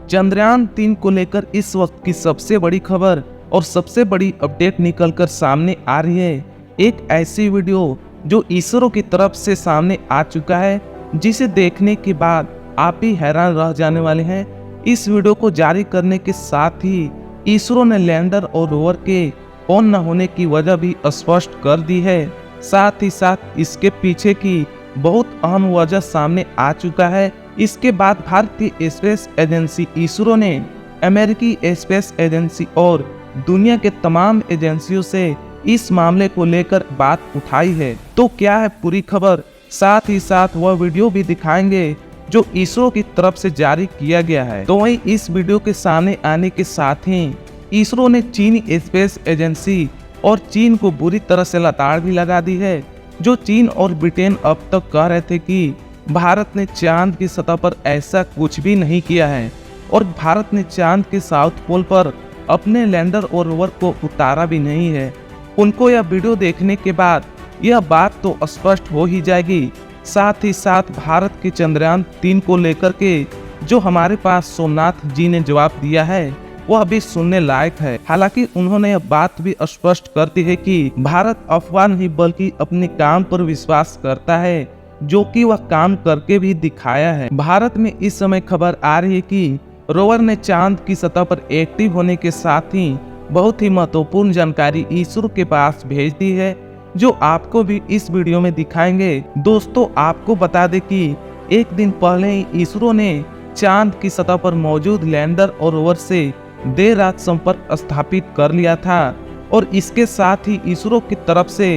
चंद्रयान-3 को लेकर इस वक्त की सबसे बड़ी खबर और सबसे बड़ी अपडेट निकलकर सामने आ रही है। एक ऐसी वीडियो जो इसरो की तरफ से सामने आ चुका है, जिसे देखने के बाद आप भी हैरान रह जाने वाले हैं। इस वीडियो को जारी करने के साथ ही इसरो ने लैंडर और रोवर के ऑन न होने की वजह भी स्पष्ट कर दी है। साथ ही साथ इसके पीछे की बहुत अहम वजह सामने आ चुका है। इसके बाद भारतीय स्पेस एजेंसी इसरो ने अमेरिकी स्पेस एजेंसी और दुनिया के तमाम एजेंसियों से इस मामले को लेकर बात उठाई है। तो क्या है पूरी खबर, साथ ही साथ वह वीडियो भी दिखाएंगे जो इसरो की तरफ से जारी किया गया है। तो वहीं इस वीडियो के सामने आने के साथ ही इसरो ने चीनी स्पेस एजेंसी और चीन को बुरी तरह से लताड़ भी लगा दी है। जो चीन और ब्रिटेन अब तक कह रहे थे कि भारत ने चांद की सतह पर ऐसा कुछ भी नहीं किया है और भारत ने चांद के साउथ पोल पर अपने लैंडर और रोवर को उतारा भी नहीं है। उनको यह वीडियो देखने के बाद यह बात तो स्पष्ट हो ही जाएगी। साथ ही साथ भारत के चंद्रयान-3 को लेकर के जो हमारे पास सोमनाथ जी ने जवाब दिया है वह भी सुनने लायक है। हालांकि उन्होंने यह बात भी स्पष्ट कर दी है कि भारत अफवाह नहीं बल्कि अपने काम पर विश्वास करता है, जो कि वह काम करके भी दिखाया है। भारत में इस समय खबर आ रही है कि रोवर ने चांद की सतह पर एक्टिव होने के साथ ही बहुत ही महत्वपूर्ण जानकारी इसरो के पास भेज दी है, जो आपको भी इस वीडियो में दिखाएंगे। दोस्तों, आपको बता दें कि एक दिन पहले ही इसरो ने चांद की सतह पर मौजूद लैंडर और रोवर से देर रात संपर्क स्थापित कर लिया था और इसके साथ ही इसरो की तरफ से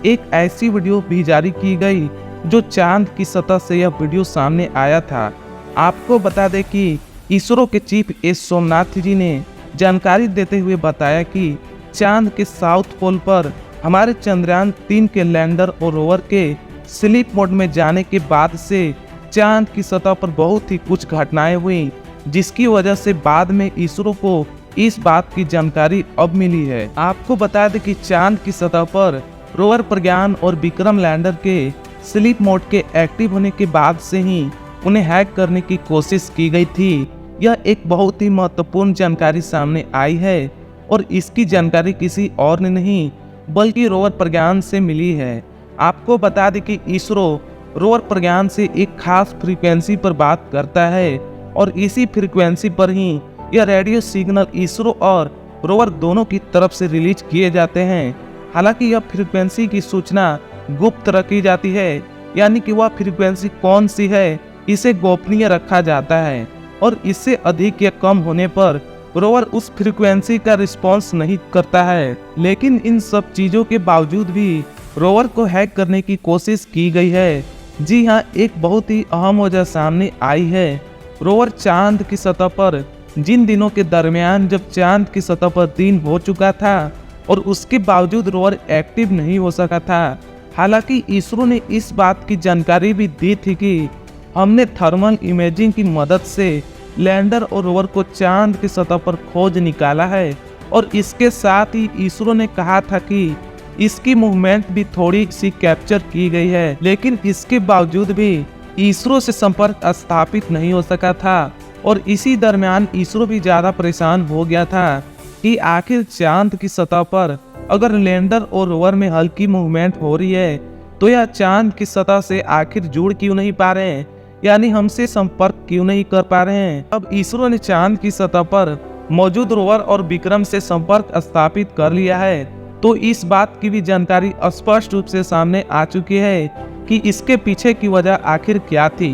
एक ऐसी वीडियो भी जारी की गई जो चांद की सतह से यह वीडियो सामने आया था। आपको बता दें कि इसरो के चीफ एस सोमनाथ जी ने जानकारी देते हुए बताया कि चांद के साउथ पोल पर हमारे चंद्रयान-3 के लैंडर और रोवर के स्लीप मोड में जाने के बाद से चांद की सतह पर बहुत ही कुछ घटनाएं हुई, जिसकी वजह से बाद में इसरो को इस बात की जानकारी अब मिली है। आपको बता दें कि चांद की सतह पर रोवर प्रज्ञान और विक्रम लैंडर के स्लीप मोड के एक्टिव होने के बाद से ही उन्हें हैक करने की कोशिश की गई थी। यह एक बहुत ही महत्वपूर्ण जानकारी सामने आई है और इसकी जानकारी किसी और ने नहीं बल्कि रोवर प्रज्ञान से मिली है। आपको बता दें कि इसरो रोवर प्रज्ञान से एक खास फ्रीक्वेंसी पर बात करता है और इसी फ्रीक्वेंसी पर ही यह रेडियो सिग्नल इसरो और रोवर दोनों की तरफ से रिलीज किए जाते हैं। हालांकि यह फ्रीक्वेंसी की सूचना गुप्त रखी जाती है, यानी कि वह फ्रीक्वेंसी कौन सी है इसे गोपनीय रखा जाता है और इससे अधिक या कम होने पर रोवर उस फ्रीक्वेंसी का रिस्पॉन्स नहीं करता है। लेकिन इन सब चीजों के बावजूद भी रोवर को हैक करने की कोशिश की गई है। जी हाँ, एक बहुत ही अहम वजह सामने आई है। रोवर चांद की सतह पर जिन दिनों के दरमियान जब चांद की सतह पर दिन हो चुका था और उसके बावजूद रोवर एक्टिव नहीं हो सका था। हालांकि इसरो ने इस बात की जानकारी भी दी थी कि हमने थर्मल इमेजिंग की मदद से लैंडर और रोवर को चांद की सतह पर खोज निकाला है और इसके साथ ही इसरो ने कहा था कि इसकी मूवमेंट भी थोड़ी सी कैप्चर की गई है। लेकिन इसके बावजूद भी इसरो से संपर्क स्थापित नहीं हो सका था और इसी दरमियान इसरो भी ज्यादा परेशान हो गया था कि आखिर चांद की सतह पर अगर लैंडर और रोवर में हल्की मूवमेंट हो रही है तो यह चांद की सतह से आखिर जुड़ क्यों नहीं पा रहे हैं, यानी हमसे संपर्क क्यों नहीं कर पा रहे हैं। अब इसरो ने चांद की सतह पर मौजूद रोवर और विक्रम से संपर्क स्थापित कर लिया है, तो इस बात की भी जानकारी स्पष्ट रूप से सामने आ चुकी है कि इसके पीछे की वजह आखिर क्या थी।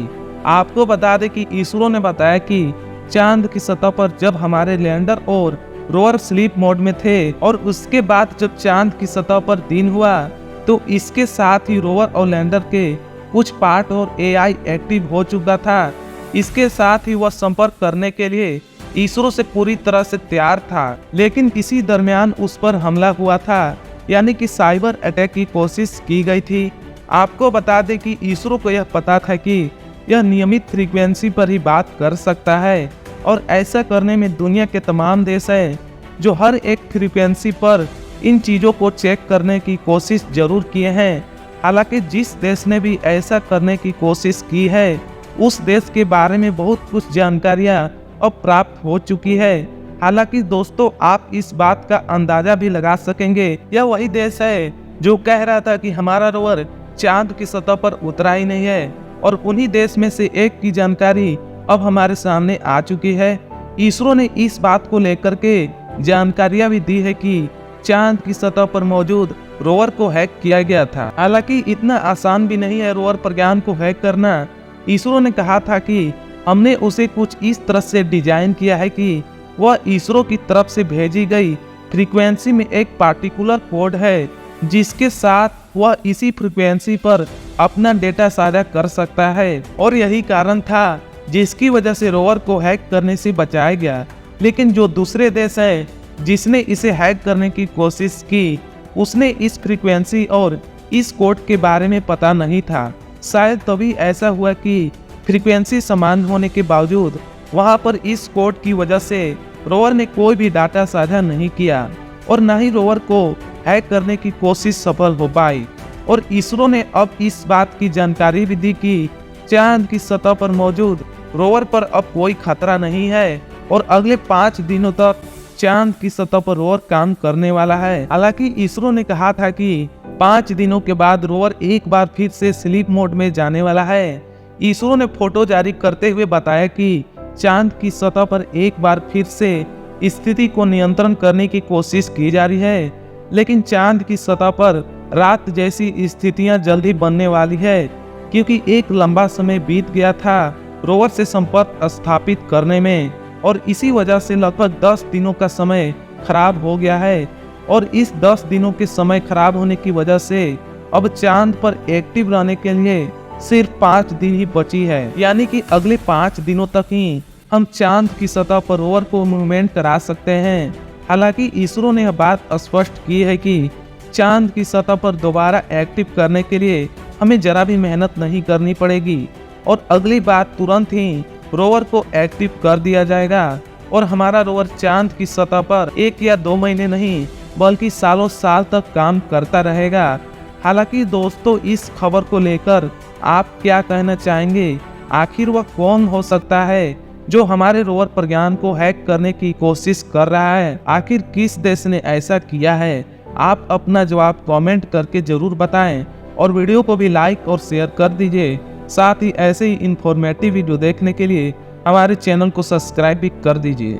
आपको बता दें कि इसरो ने बताया कि चांद की सतह पर जब हमारे लैंडर और रोवर स्लीप मोड में थे और उसके बाद जब चांद की सतह पर दिन हुआ तो इसके साथ ही रोवर और लैंडर के कुछ पार्ट और एआई एक्टिव हो चुका था। इसके साथ ही वह संपर्क करने के लिए इसरो से पूरी तरह से तैयार था, लेकिन इसी दरमियान उस पर हमला हुआ था, यानी कि साइबर अटैक की कोशिश की गई थी। आपको बता दें कि इसरो को यह पता था कि यह नियमित फ्रीक्वेंसी पर ही बात कर सकता है और ऐसा करने में दुनिया के तमाम देश हैं जो हर एक फ्रीक्वेंसी पर इन चीज़ों को चेक करने की कोशिश जरूर किए हैं। हालांकि जिस देश ने भी ऐसा करने की कोशिश की है उस देश के बारे में बहुत कुछ जानकारियां अब प्राप्त हो चुकी है। हालांकि दोस्तों आप इस बात का अंदाजा भी लगा सकेंगे, यह वही देश है जो कह रहा था कि हमारा रोवर चांद की सतह पर उतरा ही नहीं है, और उन्हीं देश में से एक की जानकारी अब हमारे सामने आ चुकी है। इसरो ने इस बात को लेकर के जानकारियां भी दी है कि चांद की सतह पर मौजूद रोवर को हैक किया गया था। हालांकि इतना आसान भी नहीं है रोवर प्रज्ञान को हैक करना। इसरो ने कहा था कि हमने उसे कुछ इस तरह से डिजाइन किया है कि वह इसरो की तरफ से भेजी गई फ्रीक्वेंसी में एक पार्टिकुलर कोड है, जिसके साथ वह इसी फ्रीक्वेंसी पर अपना डेटा साझा कर सकता है। और यही कारण था जिसकी वजह से रोवर को हैक करने से बचाया गया। लेकिन जो दूसरे देश है जिसने इसे हैक करने की कोशिश की, उसने इस फ्रीक्वेंसी और इस कोड के बारे में पता नहीं था। शायद तभी ऐसा हुआ कि फ्रीक्वेंसी समान होने के बावजूद वहां पर इस कोड की वजह से रोवर ने कोई भी डाटा साझा नहीं किया, और न ही रोवर को हैक करने की कोशिश सफल हो पाई। और इसरो ने अब इस बात की जानकारी भी दी कि चांद की सतह पर मौजूद रोवर पर अब कोई खतरा नहीं है, और अगले 5 दिनों तक चांद की सतह पर रोवर काम करने वाला है। हालांकि इसरो ने कहा था कि 5 दिनों के बाद रोवर एक बार फिर से स्लीप मोड में जाने वाला है। इसरो ने फोटो जारी करते हुए बताया कि चांद की सतह पर एक बार फिर से स्थिति को नियंत्रण करने की कोशिश की जा रही है, लेकिन चांद की सतह पर रात जैसी स्थितियां जल्दी बनने वाली है, क्योंकि एक लंबा समय बीत गया था रोवर से संपर्क स्थापित करने में, और इसी वजह से लगभग 10 दिनों का समय खराब हो गया है। और इस 10 दिनों के समय खराब होने की वजह से अब चांद पर एक्टिव रहने के लिए सिर्फ 5 दिन ही बची है, यानी कि अगले 5 दिनों तक ही हम चांद की सतह पर रोवर को मूवमेंट करा सकते हैं। हालांकि इसरो ने यह बात स्पष्ट की है कि चांद की सतह पर दोबारा एक्टिव करने के लिए हमें जरा भी मेहनत नहीं करनी पड़ेगी, और अगली बार तुरंत ही रोवर को एक्टिव कर दिया जाएगा, और हमारा रोवर चांद की सतह पर 1 या 2 महीने नहीं बल्कि सालों साल तक काम करता रहेगा। हालांकि दोस्तों इस खबर को लेकर आप क्या कहना चाहेंगे? आखिर वह कौन हो सकता है जो हमारे रोवर प्रज्ञान को हैक करने की कोशिश कर रहा है? आखिर किस देश ने ऐसा किया है? आप अपना जवाब कमेंट करके जरूर बताएं, और वीडियो को भी लाइक और शेयर कर दीजिए। साथ ही ऐसे ही इंफॉर्मेटिव वीडियो देखने के लिए हमारे चैनल को सब्सक्राइब भी कर दीजिए।